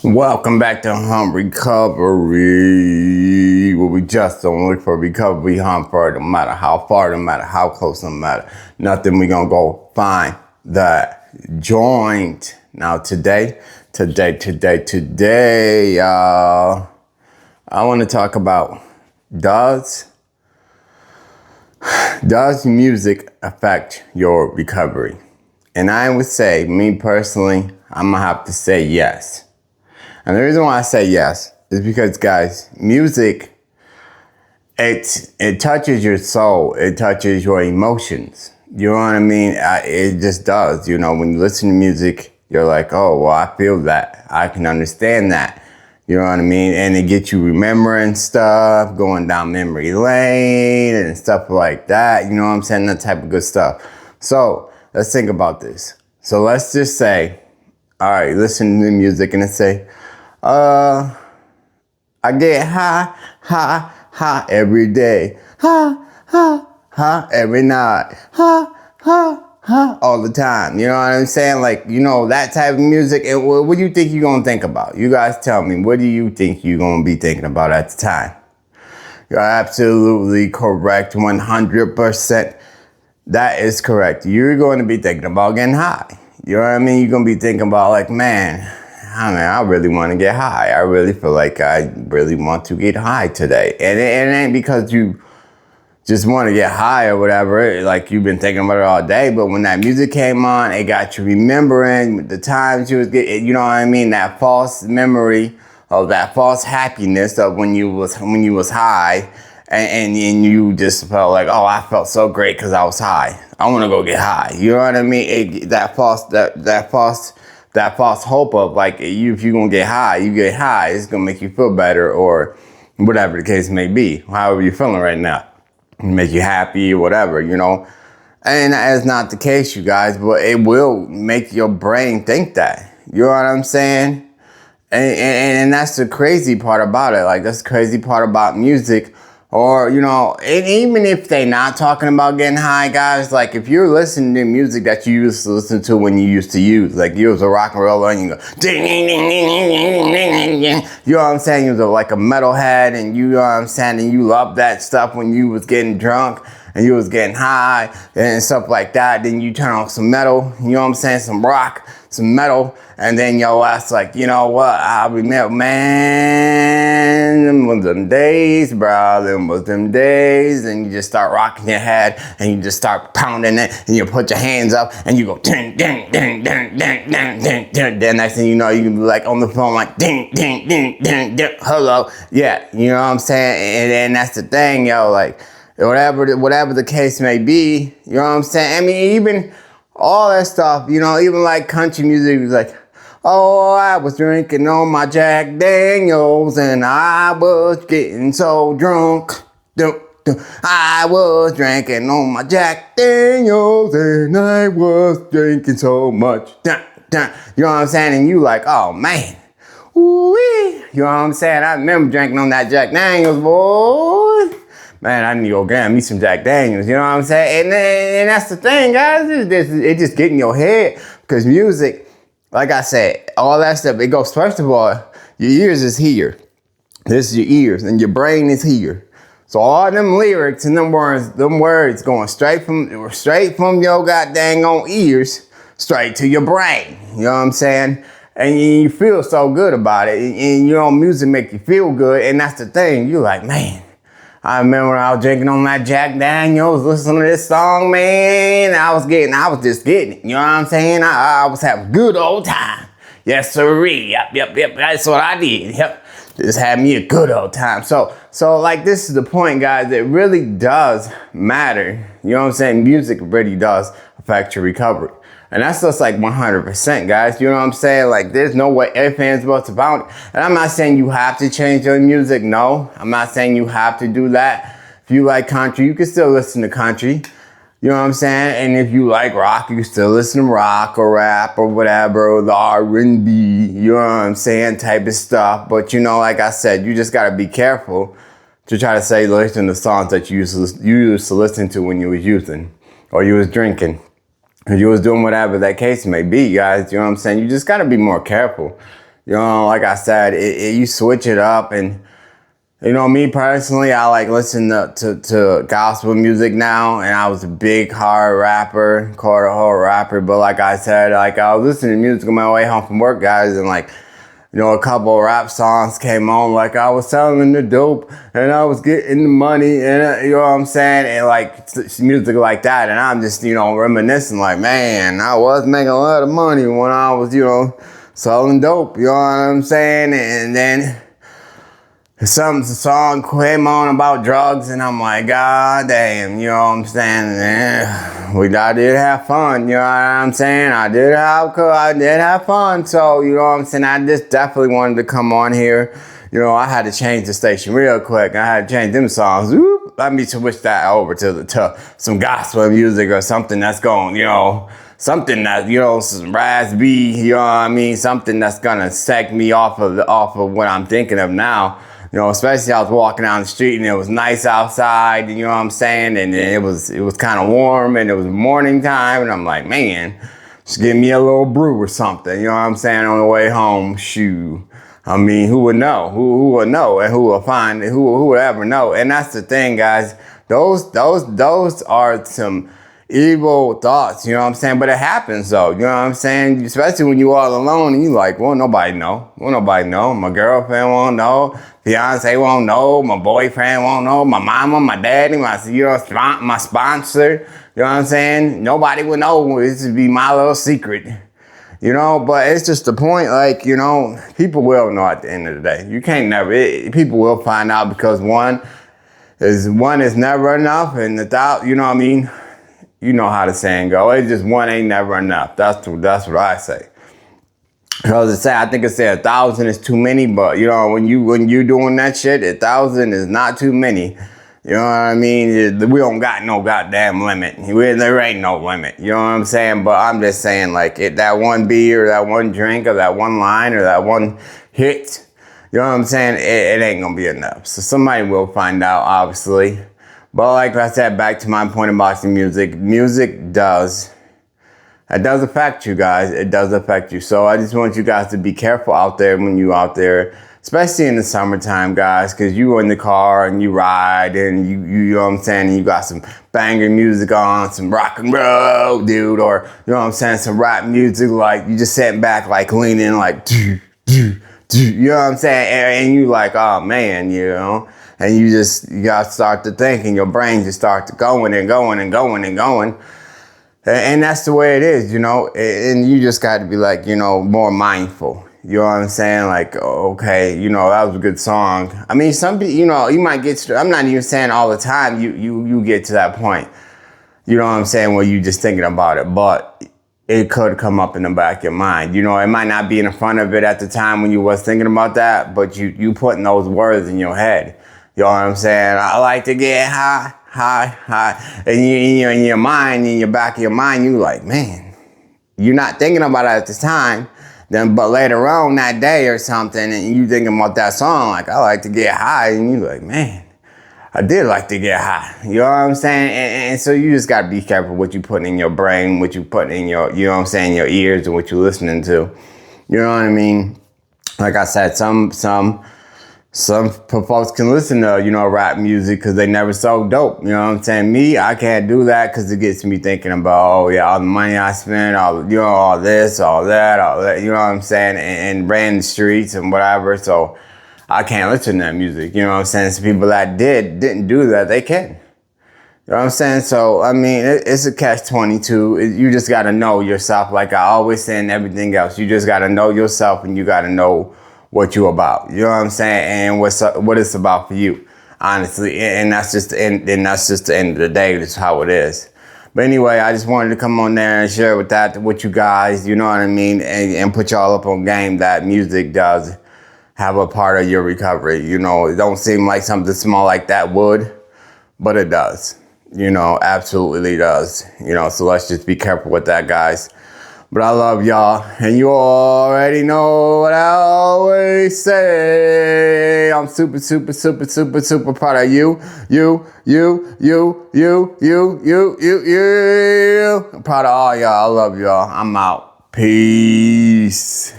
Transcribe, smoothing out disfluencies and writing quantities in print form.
Welcome back to Hump Recovery, where we just don't look for recovery, hump for it, no matter how far, no matter how close, no matter nothing, we gonna go find the joint. Now today, y'all, I wanna talk about does music affect your recovery? And I would say, me personally, I'm gonna have to say yes. And the reason why I say yes is because, guys, music, it touches your soul. It touches your emotions. You know what I mean? It just does. You know, when you listen to music, you're like, oh, well, I feel that. I can understand that. You know what I mean? And it gets you remembering stuff, going down memory lane and stuff like that. You know what I'm saying? That type of good stuff. So let's think about this. So let's just say, all right, listen to the music and let's say, I get high every day. High every night. High all the time. You know what I'm saying? Like, you know, that type of music. And what do you think you're going to think about? You guys tell me, what do you think you're going to be thinking about at the time? You're absolutely correct, 100%. That is correct. You're going to be thinking about getting high. You know what I mean? You're going to be thinking about like, man, I really want to get high. I really feel like I really want to get high today. And it ain't because you just want to get high or whatever, like you've been thinking about it all day. But when that music came on, it got you remembering the times you was getting, you know what I mean? That false memory of that false happiness of when you was high. And you just felt like, oh, I felt so great because I was high. I want to go get high. You know what I mean? That false hope of like, if you're going to get high, you get high. It's going to make you feel better or whatever the case may be. However you're feeling right now. Make you happy or whatever, you know. And that is not the case, you guys. But it will make your brain think that. You know what I'm saying? And that's the crazy part about it. Like, that's the crazy part about music. Or, you know, and even if they not talking about getting high, guys, like if you're listening to music that you used to listen to when you used to use, like you was a rock and roller and you go, ding, ding, ding, ding, ding, ding, ding. You know what I'm saying? You was like a metalhead and you know what I'm saying? And you loved that stuff when you was getting drunk and you was getting high and stuff like that. Then you turn on some metal, you know what I'm saying? Some rock, some metal. And then your ass like, you know what? I remember, man, them was them days, bro. Them was them days. And you just start rocking your head and you just start pounding it and you put your hands up and you go ding, ding, ding, ding, ding, ding, ding, ding. Then next thing you know, you can be like on the phone like ding, ding, ding, ding, ding. Hello. Yeah, you know what I'm saying? And then that's the thing, yo, like whatever the case may be, you know what I'm saying? I mean, even all that stuff, you know, even like country music was like, oh, I was drinking on my Jack Daniels and I was getting so drunk. I was drinking on my Jack Daniels and I was drinking so much. You know what I'm saying? And you like, oh man, ooh-wee. You know what I'm saying? I remember drinking on that Jack Daniels, boy. Man, I need to go get me some Jack Daniels, you know what I'm saying? And that's the thing, guys. It just get in your head because music, like I said, all that stuff, it goes, first of all, your ears is here. This is your ears, and your brain is here. So all them lyrics and them words going straight from your goddamn on ears, straight to your brain. You know what I'm saying? And you feel so good about it. And you know, music make you feel good, and that's the thing. You're like, man, I remember when I was drinking on that Jack Daniels, listening to this song, man. I was just getting it. You know what I'm saying? I was having a good old time. Yes, sirree. Yep. That's what I did. Yep. Just had me a good old time. So like this is the point, guys. It really does matter. You know what I'm saying? Music really does affect your recovery. And that's just like 100%, guys. You know what I'm saying? Like, there's no way ifs, ands, buts about it. And I'm not saying you have to change your music. No, I'm not saying you have to do that. If you like country, you can still listen to country. You know what I'm saying? And if you like rock, you can still listen to rock or rap or whatever, or the R&B, you know what I'm saying, type of stuff. But, you know, like I said, you just got to be careful to try to say, listen to songs that you used to listen to when you was using or you was drinking. Or you was doing whatever that case may be, guys. You know what I'm saying? You just got to be more careful. You know, like I said, you switch it up. And you know, me personally, I like listen to gospel music now, and I was a big hard rapper, quarter-horse rapper. But like I said, like I was listening to music on my way home from work, guys, and like, you know, a couple of rap songs came on, like I was selling the dope and I was getting the money, and you know what I'm saying, and like music like that, and I'm just, you know, reminiscing, like, man, I was making a lot of money when I was, you know, selling dope, you know what I'm saying, and then some song came on about drugs, and I'm like, God damn, you know what I'm saying? I did have fun, you know what I'm saying? I did have fun, so you know what I'm saying? I just definitely wanted to come on here. You know, I had to change the station real quick. I had to change them songs. Whoop, let me switch that over to some gospel music or something that's going, you know, something that, you know, some raspy, you know what I mean? Something that's gonna set me off of what I'm thinking of now. You know, especially I was walking down the street and it was nice outside, you know what I'm saying? And it was kind of warm and it was morning time, and I'm like, man, just give me a little brew or something, you know what I'm saying, on the way home. Shoo. I mean, who would know? Who would know, and who will find, who would ever know? And that's the thing, guys. Those are some evil thoughts, you know what I'm saying? But it happens though, you know what I'm saying? Especially when you all alone and you like, well, nobody know. Well, nobody know. My girlfriend won't know. Fiance won't know. My boyfriend won't know. My mama, my daddy, my sponsor. You know what I'm saying? Nobody will know. This would be my little secret. You know, but it's just the point, like, you know, people will know at the end of the day. You can't people will find out, because one is never enough, and you know what I mean? You know how the saying go. It's just one ain't never enough. That's what I say. Because I think it said 1,000 is too many, but you know, when you doing that shit, 1,000 is not too many. You know what I mean? We don't got no goddamn limit. There ain't no limit. You know what I'm saying? But I'm just saying, like, that one beer, or that one drink, or that one line, or that one hit, you know what I'm saying? It ain't gonna be enough. So somebody will find out, obviously. But like I said, back to my point about the music. Music does affect you guys. It does affect you. So I just want you guys to be careful out there when you out there, especially in the summertime, guys, because you in the car and you ride and you know what I'm saying, and you got some banger music on, some rock and roll, dude, or you know what I'm saying, some rap music, like you just sitting back, like leaning, like, you know what I'm saying, and you like, oh man, you know. And you gotta start to think, and your brain just start to going and going and going and going. And that's the way it is, you know. And you just got to be like, you know, more mindful. You know what I'm saying? Like, okay, you know, that was a good song. I mean, some people, you know, you might get to, I'm not even saying all the time you get to that point. You know what I'm saying? Where you just thinking about it, but it could come up in the back of your mind. You know, it might not be in front of it at the time when you was thinking about that, but you putting those words in your head. You know what I'm saying? I like to get high. And in your mind, in your back of your mind, you like, man, you're not thinking about it at the time. But later on that day or something, and you thinking about that song, like, I like to get high. And you like, man, I did like to get high. You know what I'm saying? And so you just got to be careful what you putting in your brain, what you putting in your, you know what I'm saying, your ears, and what you listening to. You know what I mean? Like I said, some folks can listen to, you know, rap music because they never so dope. You know what I'm saying? Me, I can't do that because it gets me thinking about, oh yeah, all the money I spent, all this, all that, you know what I'm saying? And ran the streets and whatever. So I can't listen to that music. You know what I'm saying? Some people that didn't do that, they can. You know what I'm saying? So, I mean, it's a catch-22. You just got to know yourself. Like I always say in everything else, you just got to know yourself, and you got to know what you about. You know what I'm saying? And what it's about for you, honestly. And that's just the end of the day. That's how it is. But anyway, I just wanted to come on there and share with you guys, you know what I mean? And put y'all up on game that music does have a part of your recovery. You know, it don't seem like something small like that would, but it does. You know, absolutely does. You know, so let's just be careful with that, guys. But I love y'all, and you already know what I always say. I'm super, super, super, super, super proud of you. I'm proud of all y'all. I love y'all. I'm out. Peace.